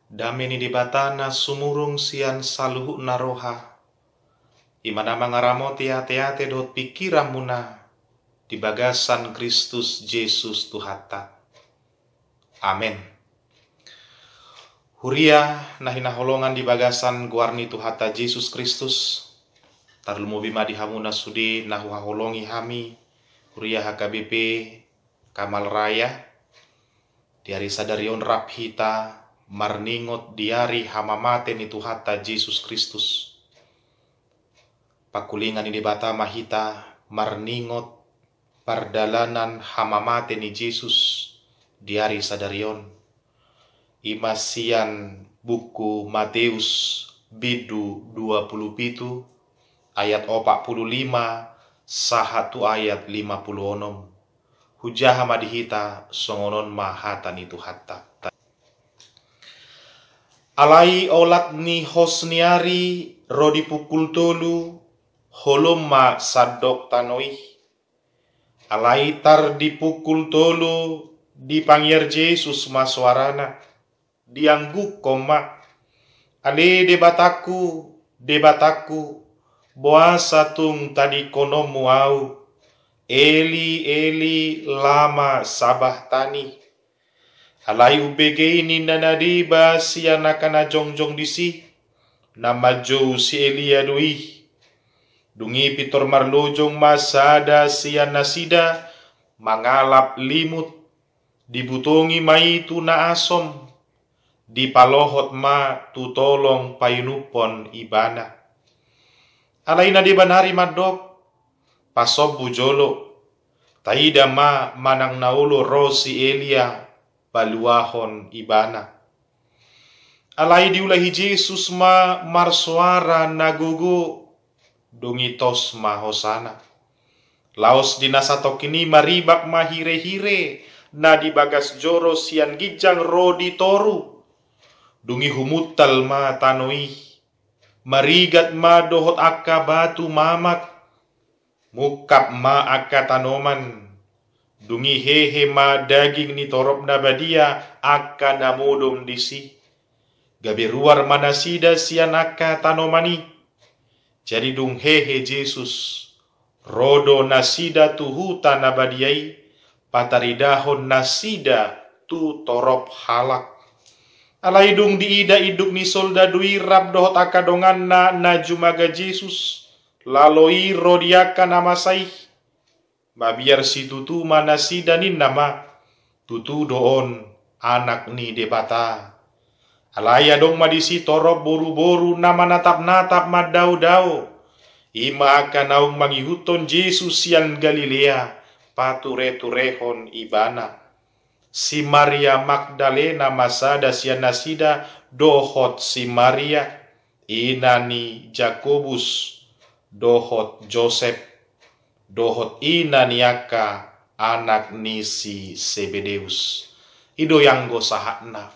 Dameni di batana sumurung sian saluhu naroha. Imana mangaramo tea-teate dot pikiramuna di bagasan Kristus Yesus Tuhata. Amin. Huria nahina holongan di bagasan guarni Tuhata Yesus Kristus. Tarlumu bima di hamuna sudi nahu haholongi hami. Huria HKBP Kamal Raya. Diari sadarion raphita. Marningot diari hamamate ni Tuhata Yesus Kristus. Pakulingan ini bata mahita marningot pardalanan hamamate ni Yesus diari sadarion. Imasian buku Matius bidu 27 ayat 45 sahatu ayat 56. Hujaha madihita songonon mahata ni Tuhata. Alai olat ni hosniari rodi pukul tolu holoma sadok tanoi. Alai tar di pukul tolu di panggir Yesus maswarana diangguk koma. Ale debataku boasa tung tadi konomu au. Eli lama sabahtani. Alai ubege ini nanadiba si anakana jongjong disi nama jo si Elia dui dungi pitor marlojong masada si anasida mangalap limut dibutongi mai tu na asom di palohot ma tu tolong payunupon ibana. Alai nadiban hari madok pasob bujolo taida ma manang naulo rosi Elia baluahon ibana. Alai diulahi Yesus ma marsuara nagogo dongitos ma hosana. Laos dinasatok ini maribak ma hire-hire na dibagas joro sian gijang rodi toru. Dungi humutal ma tanoi. Marigat ma dohot akka batu mamak. Mukap ma akka tanoman. Dungi hehe ma daging ni torop na badia akka namodom disi. Gabi ruar manasida sian akka tanomani. Jadi dung hehe Yesus. Rodo nasida tu huta na badiai. Pataridahon nasida tu torop halak. Alai dung diida iduk ni solda dui rab dohot akka dongan na jumaga Yesus. Laloi rodiaka nama saih. Mabiar si tutu mana si danin nama tutu doon anak ni debata. Alaya dong madisi torop boru-boru nama natap-natap madau-dau. Ima akan naung mangihuton Yesus sian Galilea pature-turehon ibana. Si Maria Magdalena masada sian nasida dohot si Maria. Inani Jakobus dohot Joseph. Dohot ina niaka anak nisi Sebedeus. Ido yang go sahatna.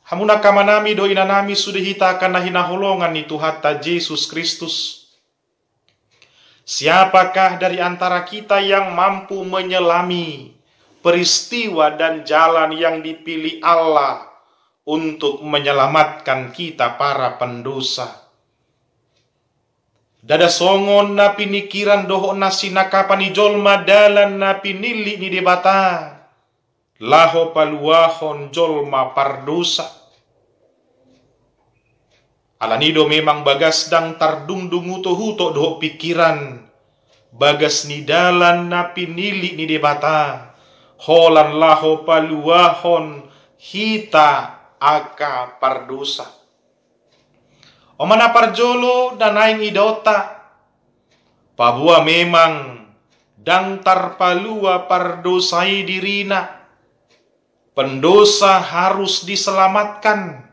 Hamuna kamanami do inanami sudah hitakan na hinaholongan ni Tuhata Yesus Kristus. Siapakah dari antara kita yang mampu menyelami peristiwa dan jalan yang dipilih Allah untuk menyelamatkan kita para pendosa? Dada songon na pinikiran doho na sinakapan ni jolma dalan na pinili ni debata. Laho paluahon jolma pardosa. Alanido memang bagas dang tardungdung huto-huto doho pikiran. Bagas ni dalan na pinili ni debata. Holan laho paluahon hita aka pardosa. Omana parjolo dan aing idota. Pabua memang dang tarpalua pardosai dirina. Pendosa harus diselamatkan.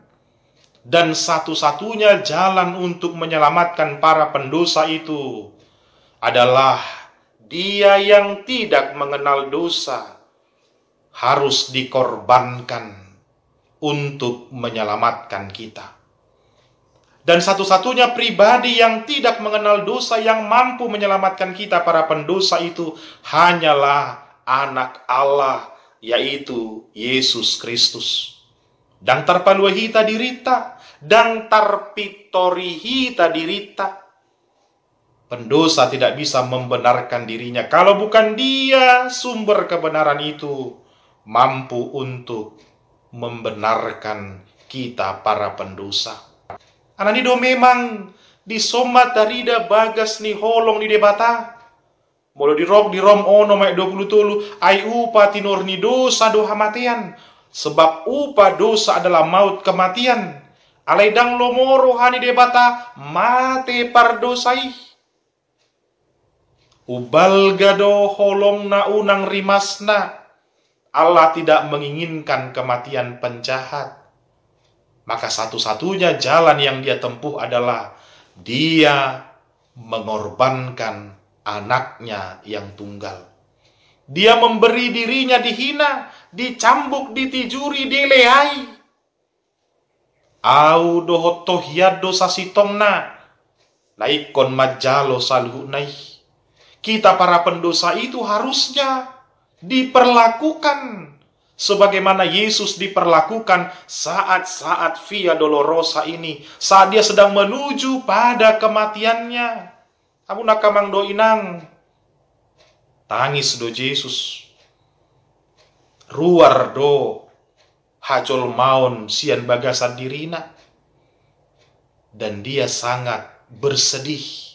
Dan satu-satunya jalan untuk menyelamatkan para pendosa itu adalah dia yang tidak mengenal dosa harus dikorbankan untuk menyelamatkan kita. Dan satu-satunya pribadi yang tidak mengenal dosa yang mampu menyelamatkan kita para pendosa itu hanyalah anak Allah, yaitu Yesus Kristus. dang tarpaluahita dirita, dang tarpitorihita dirita. Pendosa tidak bisa membenarkan dirinya kalau bukan dia sumber kebenaran itu mampu untuk membenarkan kita para pendosa. Anani do memang disomat darida bagas ni holong ni debata. Molo di rom ono mai 20 ai upa tinur ni dosa do hamatian. Sebab upa dosa adalah maut kematian. Alai dang lomoro hani debata mate pardosai. Ubal gado holong na unang rimasna. Allah tidak menginginkan kematian penjahat. Maka satu-satunya jalan yang dia tempuh adalah dia mengorbankan anaknya yang tunggal. Dia memberi dirinya dihina, dicambuk, ditijuri, dileai. Au dohotoh yado sasitongna, laikon majalo salhunai. Kita para pendosa itu harusnya diperlakukan sebagaimana Yesus diperlakukan saat-saat Via Dolorosa ini, saat dia sedang menuju pada kematiannya. Amun nakamang do inang tangis do Yesus, ruar do hajol maun sian bagasan dirina, dan dia sangat bersedih.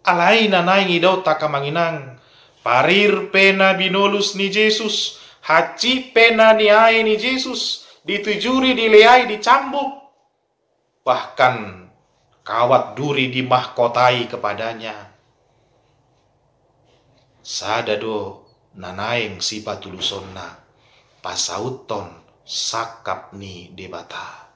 Alai nanai ngidau takamanginang parir pena binolus ni Yesus, haci pena niai ni Yesus, ditujuri, dileai, dicambuk, bahkan kawat duri dimahkotai kepadanya. Sadado nanaeng si patulusonna pasauton sakap ni debata.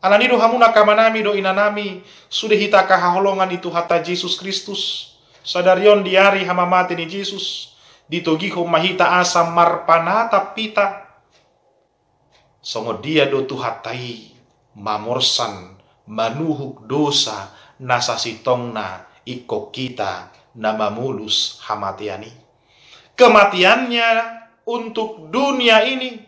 Alani do hamuna kamanami do inanami sudah hita kahaholongan itu hata Yesus Kristus. Sadarion diari hamamati ni Yesus ditogiho mahita asam marpanata pita. Songo dia do tuhatai mamorsan manuhuk dosa nasasitongna iko kita namamulus hamatiani. Kematiannya untuk dunia ini,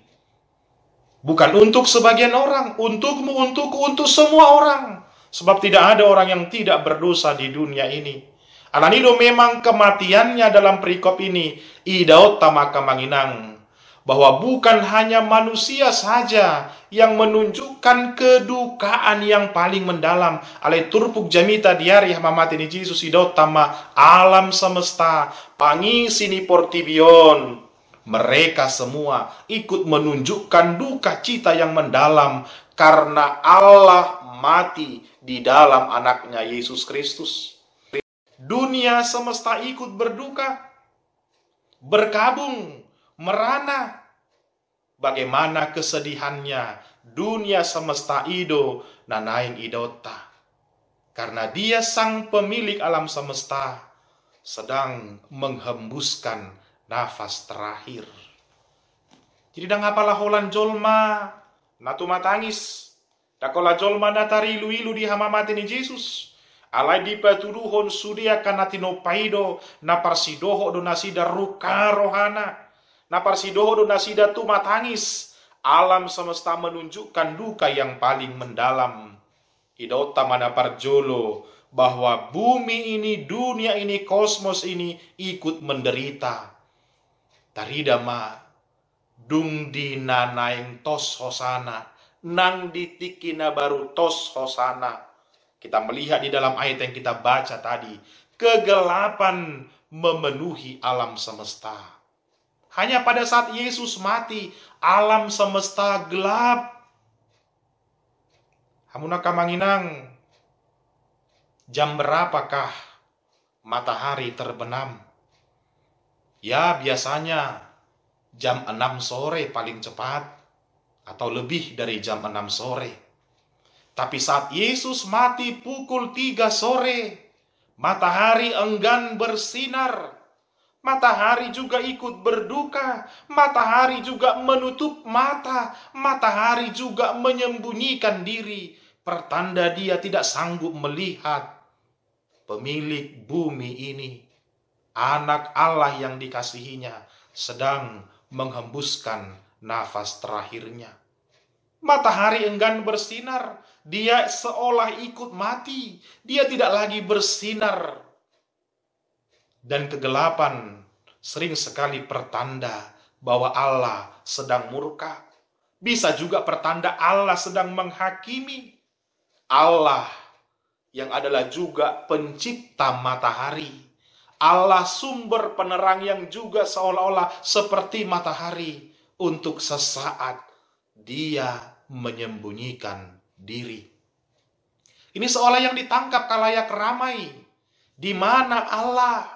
bukan untuk sebagian orang, untukmu, untukku, untuk semua orang. Sebab tidak ada orang yang tidak berdosa di dunia ini. Ananido memang kematiannya dalam perikop ini idaot tamaka manginang bahwa bukan hanya manusia saja yang menunjukkan kedukaan yang paling mendalam. Ale turpuk jamita diari hamamati ni Yesus idaot tama alam semesta pangisi ni portibion. Mereka semua ikut menunjukkan duka cita yang mendalam karena Allah mati di dalam anaknya Yesus Kristus. Dunia semesta ikut berduka, berkabung, merana. Bagaimana kesedihannya dunia semesta ido nanaing idota. Karena dia sang pemilik alam semesta sedang menghembuskan nafas terakhir. Jadi dah ngapalah holan jolma natu matangis. Dakola jolma natari ilu-ilu di hamamati ni Yesus. Alai di patuduhon sudia kanatino paido na parsidoho do nasida ruka rohana. Na parsidoho do nasida tu matangis. Alam semesta menunjukkan duka yang paling mendalam. Idota mana parjolo bahwa bumi ini, dunia ini, kosmos ini ikut menderita. Taridama dung di nanaing tos hosana, nang ditikina baru tos hosana. Kita melihat di dalam ayat yang kita baca tadi, kegelapan memenuhi alam semesta. Hanya pada saat Yesus mati, alam semesta gelap. Hamuna kamanginang, jam berapakah matahari terbenam? Ya, biasanya jam 6 sore paling cepat, atau lebih dari jam 6 sore. Tapi saat Yesus mati pukul 3 sore, matahari enggan bersinar. Matahari juga ikut berduka, matahari juga menutup mata, matahari juga menyembunyikan diri. Pertanda dia tidak sanggup melihat pemilik bumi ini, anak Allah yang dikasihinya, sedang menghembuskan nafas terakhirnya. Matahari enggan bersinar, dia seolah ikut mati, dia tidak lagi bersinar. Dan kegelapan sering sekali pertanda bahwa Allah sedang murka. Bisa juga pertanda Allah sedang menghakimi. Allah yang adalah juga pencipta matahari, Allah sumber penerang yang juga seolah-olah seperti matahari, untuk sesaat dia menyembunyikan diri. Ini seolah yang ditangkap kalayak ramai. Di mana Allah?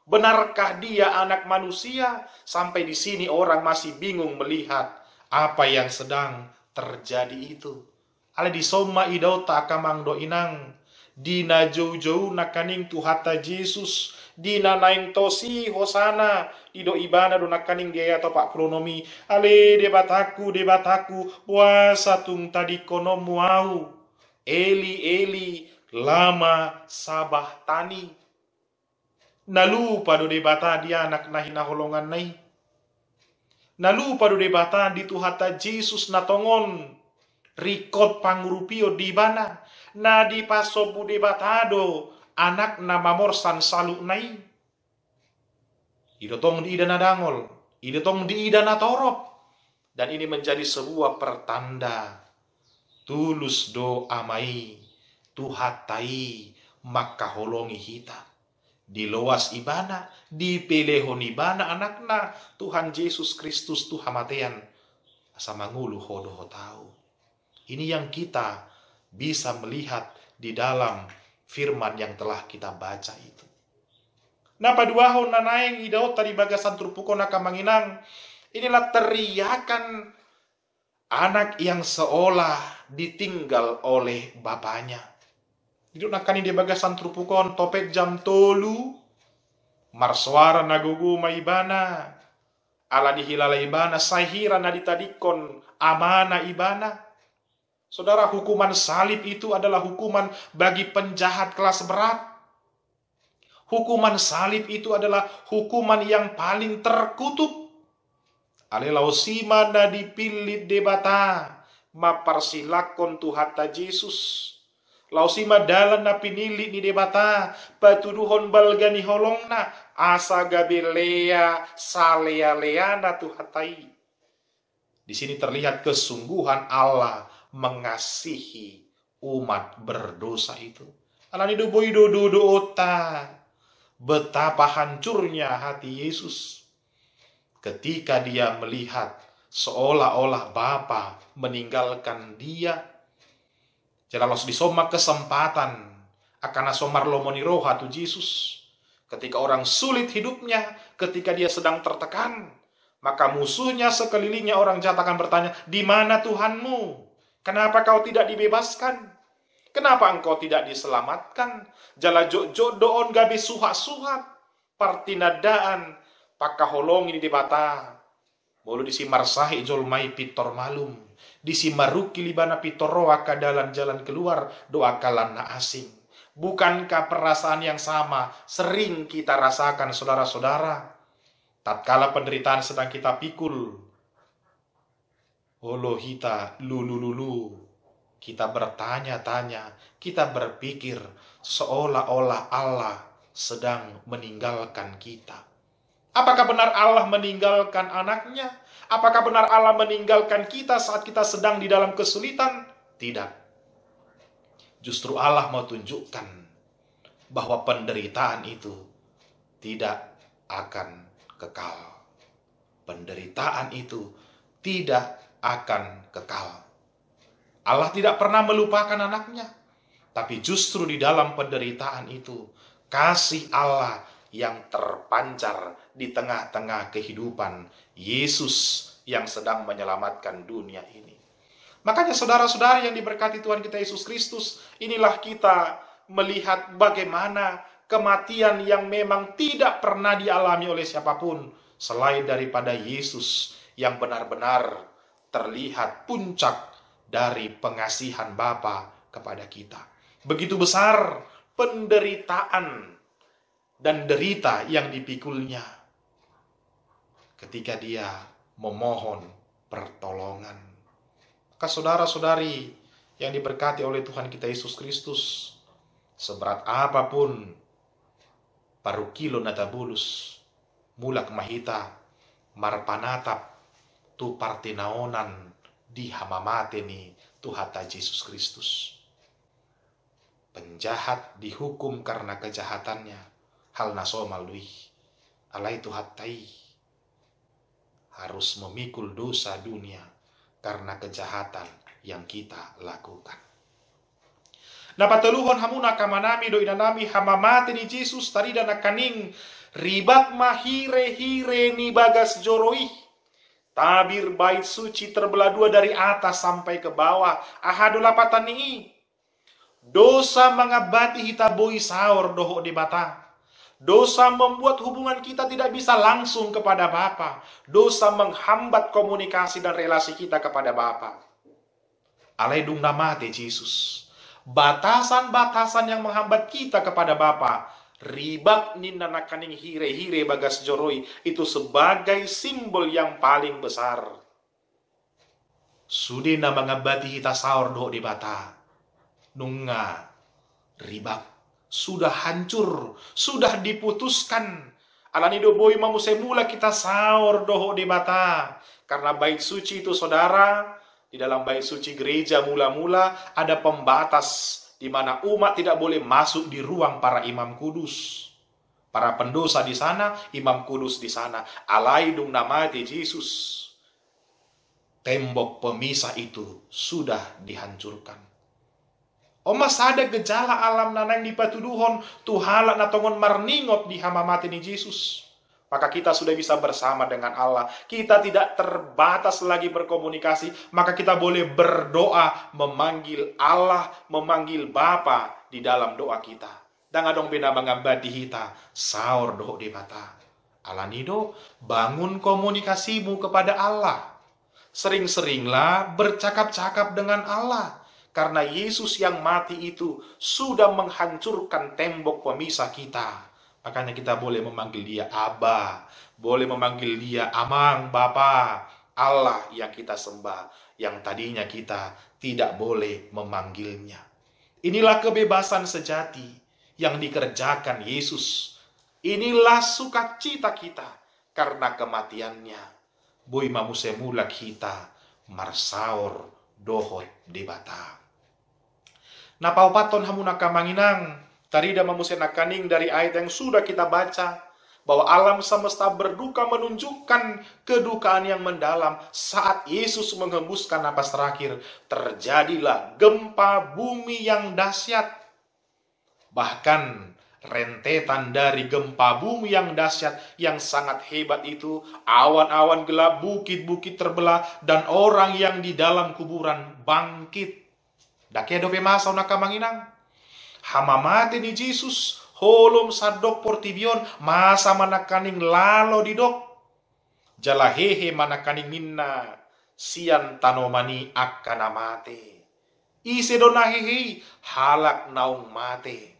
Benarkah dia anak manusia? Sampai di sini orang masih bingung melihat apa yang sedang terjadi itu. Ale di soma idauta kamang do inang, dina jauh-jauh nakaning tuhata Yesus, dina naing tosi hosana, ido ibana do nakaning dia atau pak pronomi, ale debataku, puasa tung tadi kono muau, Eli lama sabah tani. Nalupa do debata dia anak nahina holongan nai. Nalupa do debata di tuhata Yesus natongon, rikot pangurupio di bana, na di paso bude batado, anak na mamorsan saluk nai. Idotong di idana dangol, idotong di idana torop. Dan ini menjadi sebuah pertanda, tulus do amai, tuhatai, maka holongi hita. Di loas ibana, di pelehon ibana anakna, Tuhan Yesus Kristus Tuhan matean, asa mangulu hodo tahu. Ini yang kita bisa melihat di dalam firman yang telah kita baca itu. Napa dua hon nanaeng idao tadi bagasan turpuko nakamanginang. Inilah teriakan anak yang seolah ditinggal oleh bapaknya. Hidup nakani di bagasan turpukon topet jam tolu. Marsuara nagugu maibana. Ala dihilala ibana sahira naditadikon amana ibana. Saudara, hukuman salib itu adalah hukuman bagi penjahat kelas berat. Hukuman salib itu adalah hukuman yang paling terkutuk. Alelausima na dipilih debata, maparsilakon tuhata Yesus. Lausima dalan na pinili ni debata, patuduhon balgani holongna, asa gabelea salea leana tuhatai. Di sini terlihat kesungguhan Allah mengasihi umat berdosa itu. Alani do boy do ota. Betapa hancurnya hati Yesus ketika dia melihat seolah-olah Bapa meninggalkan dia. Jalalos disoma kesempatan akan asomar lomoni roha tu Yesus. Ketika orang sulit hidupnya, ketika dia sedang tertekan, maka musuhnya sekelilingnya orang jahat akan bertanya, di mana Tuhanmu? Kenapa kau tidak dibebaskan? Kenapa engkau tidak diselamatkan? Jala jok doon gabe suhat-suhat, partinadaan, pakaholong ini dibata. Bolu disimarsahi jolmai pitor malum. Disimaruki libana pitoroa ka jalan keluar doa kalana asing. Bukankah perasaan yang sama sering kita rasakan saudara-saudara? Tatkala penderitaan sedang kita pikul, Olohita lulu, kita bertanya-tanya, kita berpikir seolah-olah Allah sedang meninggalkan kita. Apakah benar Allah meninggalkan anaknya? Apakah benar Allah meninggalkan kita saat kita sedang di dalam kesulitan? Tidak. Justru Allah mau tunjukkan bahwa penderitaan itu tidak akan kekal. Penderitaan itu tidak akan kekal. Allah tidak pernah melupakan anaknya, tapi justru di dalam penderitaan itu kasih Allah yang terpancar di tengah-tengah kehidupan Yesus yang sedang menyelamatkan dunia ini. Makanya saudara-saudari yang diberkati Tuhan kita Yesus Kristus, inilah kita melihat bagaimana kematian yang memang tidak pernah dialami oleh siapapun selain daripada Yesus yang benar-benar terlihat puncak dari pengasihan Bapa kepada kita. Begitu besar penderitaan dan derita yang dipikulnya ketika dia memohon pertolongan. saudara-saudari yang diberkati oleh Tuhan kita Yesus Kristus, seberat apapun paru kilo natabulus, mulak mahita, marpanatap, tu partinaonan di hamamate ni Tuhata Yesus Kristus. Penjahat dihukum karena kejahatannya, hal nasomal lui, alai Tuhatai harus memikul dosa dunia karena kejahatan yang kita lakukan. Na pataluhon hamuna kamanami do inanami hamamate ni Jesus tarida na kaning ribak mahire-hire ni bagas joroi. Tabir bait suci terbelah dua dari atas sampai ke bawah. Ahado lapatan ni. Dosa mengabati hitaboi saur doho di bata. Dosa membuat hubungan kita tidak bisa langsung kepada Bapa. Dosa menghambat komunikasi dan relasi kita kepada Bapa. Alaidung namate Jesus. Batasan-batasan yang menghambat kita kepada Bapa. Ribak ninanakaning hire-hire bagas joroi. Itu sebagai simbol yang paling besar. Sudah na mengabati hita saur doho di bata. Nunga ribak. Sudah hancur, sudah diputuskan. Alanido boy mamusemula kita saur doho di mata. Karena bait suci itu saudara, di dalam bait suci gereja mula-mula ada pembatas di mana umat tidak boleh masuk di ruang para imam kudus. Para pendosa di sana, imam kudus di sana. Alaidung namati Yesus. Tembok pemisah itu sudah dihancurkan. Mas ada gejala alam nanang di patuduhon tuhala na tongon marningot di hamamati ni Yesus. Maka kita sudah bisa bersama dengan Allah. Kita tidak terbatas lagi berkomunikasi. Maka kita boleh berdoa, memanggil Allah, memanggil Bapa di dalam doa kita. Dan adong bina mengabadi hita, saur doho di mata. Alanido, bangun komunikasimu kepada Allah. Sering-seringlah bercakap-cakap dengan Allah. Karena Yesus yang mati itu sudah menghancurkan tembok pemisah kita. Makanya kita boleh memanggil dia Aba. Boleh memanggil dia Amang, Bapa. Allah yang kita sembah. Yang tadinya kita tidak boleh memanggilnya. Inilah kebebasan sejati yang dikerjakan Yesus. Inilah sukacita kita karena kematiannya. Boy mamusemula kita marsaur dohot di bata. Napaupaton hamuna kamanginang, tarida mamusenakaning dari ayat yang sudah kita baca, bahwa alam semesta berduka menunjukkan kedukaan yang mendalam saat Yesus menghembuskan napas terakhir. Terjadilah gempa bumi yang dahsyat. Bahkan rentetan dari gempa bumi yang dahsyat yang sangat hebat itu, awan-awan gelap, bukit-bukit terbelah, dan orang yang di dalam kuburan bangkit. Dakedo pemasa na kamanginang. Hamamate ni Jesus, holom sadok portibion, masa manakaning lalo didok. Jalahehe manakaning minna, sian tanomani akanamate. Ise donahehe, halak naung mate.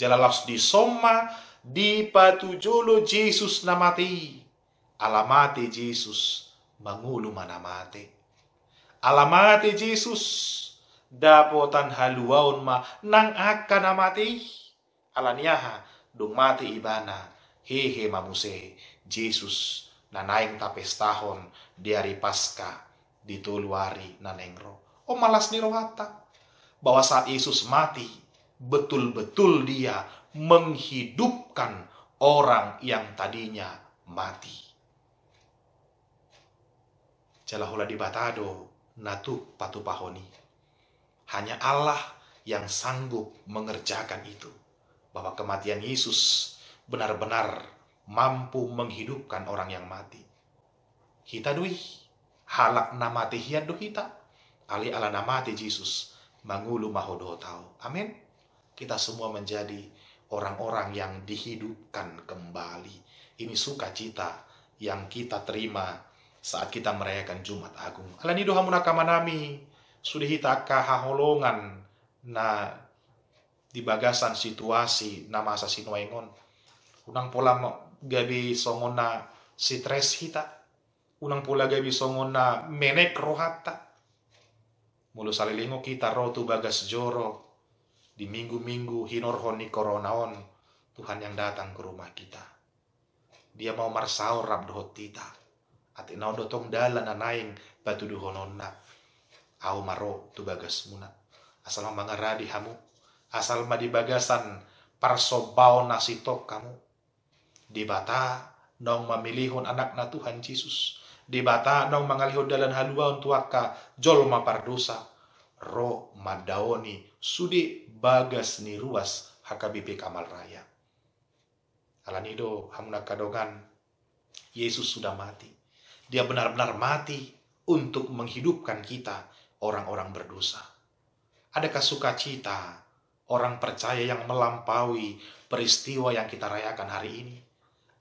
Jalalas di soma, di patujolo Jesus namati. Alamate Jesus, mangulu manamate. Alamate Jesus, dapotan haluaun ma nang akan amati. Alaniaha dung mati ibana hehe mamuse Jesus nanaing tapes tahun di hari Paskah di tuluari nanengro. Malas ni rohata bahwa saat Yesus mati betul-betul dia menghidupkan orang yang tadinya mati. Jalahula di batado natu patupahoni. Hanya Allah yang sanggup mengerjakan itu. Bahwa kematian Yesus benar-benar mampu menghidupkan orang yang mati. Hita dui, halak namati hian do hita. Ali ala namati Yesus, mangulu mahodo tau. Amin. Kita semua menjadi orang-orang yang dihidupkan kembali. Ini sukacita yang kita terima saat kita merayakan Jumat Agung. Alani doha munakamanami. Sudah hita kahaholongan na di bagasan situasi na masa sinuengon. Unang pola gabi songon na stres hita. Unang pola gabi songon na menek rohata. Mulu salilingo kita roh tu bagas joro. Di minggu-minggu hinor honi koronaon. Tuhan yang datang ke rumah kita. Dia mau marsaur rab dohot tita. Ati nau dotong dalan anaing batu duhononna. Au maro tu bagas muna. Asal mangaradi hamu. Asal di bagasan parsobao nasitok kamu. Di bata nong memilihun anak na Tuhan Yesus. Di bata nong mangalihun dalan haluaun tuaka jolma pardosa. Ro madaoni sudi bagas ni ruas HKBP Kamal Raya. Alanido hamuna kadongan Yesus sudah mati. Dia benar-benar mati untuk menghidupkan kita orang-orang berdosa. Adakah sukacita orang percaya yang melampaui peristiwa yang kita rayakan hari ini?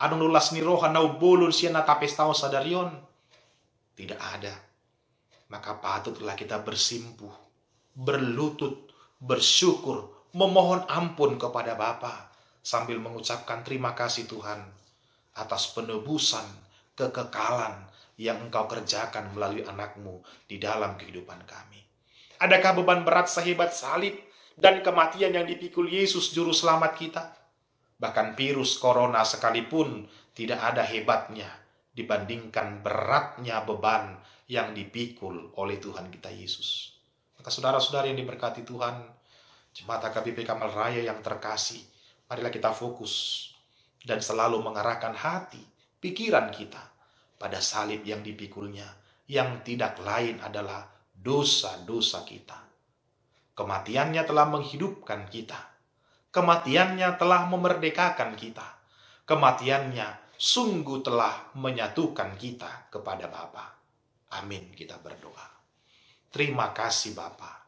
Anu nulas ni roha nau bolur siana tapes tau sadarion? Tidak ada. Maka patutlah kita bersimpuh, berlutut, bersyukur, memohon ampun kepada Bapa sambil mengucapkan terima kasih Tuhan atas penebusan, kekekalan yang Engkau kerjakan melalui anakmu di dalam kehidupan kami. Adakah beban berat sehebat salib dan kematian yang dipikul Yesus juru selamat kita? Bahkan virus corona sekalipun tidak ada hebatnya dibandingkan beratnya beban yang dipikul oleh Tuhan kita Yesus. Maka saudara-saudara yang diberkati Tuhan, Jemaat HKBP Kamal Raya yang terkasih, marilah kita fokus dan selalu mengarahkan hati, pikiran kita pada salib yang dipikulnya, yang tidak lain adalah dosa-dosa kita. Kematiannya telah menghidupkan kita. Kematiannya telah memerdekakan kita. Kematiannya sungguh telah menyatukan kita kepada Bapa. Amin, kita berdoa. Terima kasih Bapa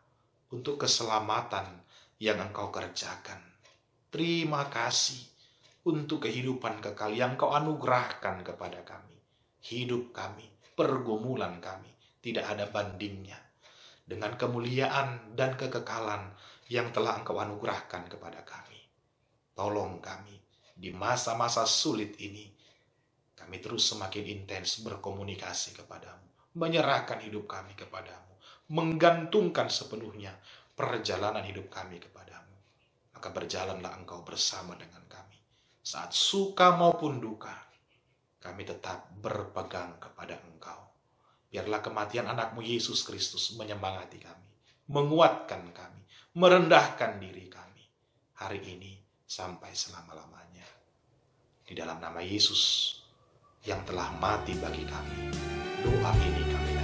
untuk keselamatan yang Engkau kerjakan. Terima kasih untuk kehidupan kekal yang Engkau anugerahkan kepada kami. Hidup kami, pergumulan kami, tidak ada bandingnya dengan kemuliaan dan kekekalan yang telah Engkau anugerahkan kepada kami. Tolong kami di masa-masa sulit ini, kami terus semakin intens berkomunikasi kepadamu, menyerahkan hidup kami kepadamu, menggantungkan sepenuhnya perjalanan hidup kami kepadamu. Maka berjalanlah Engkau bersama dengan kami. Saat suka maupun duka, kami tetap berpegang kepada Engkau. Biarlah kematian anakmu Yesus Kristus menyemangati kami, menguatkan kami, merendahkan diri kami hari ini sampai selama-lamanya. Di dalam nama Yesus yang telah mati bagi kami, doa ini kami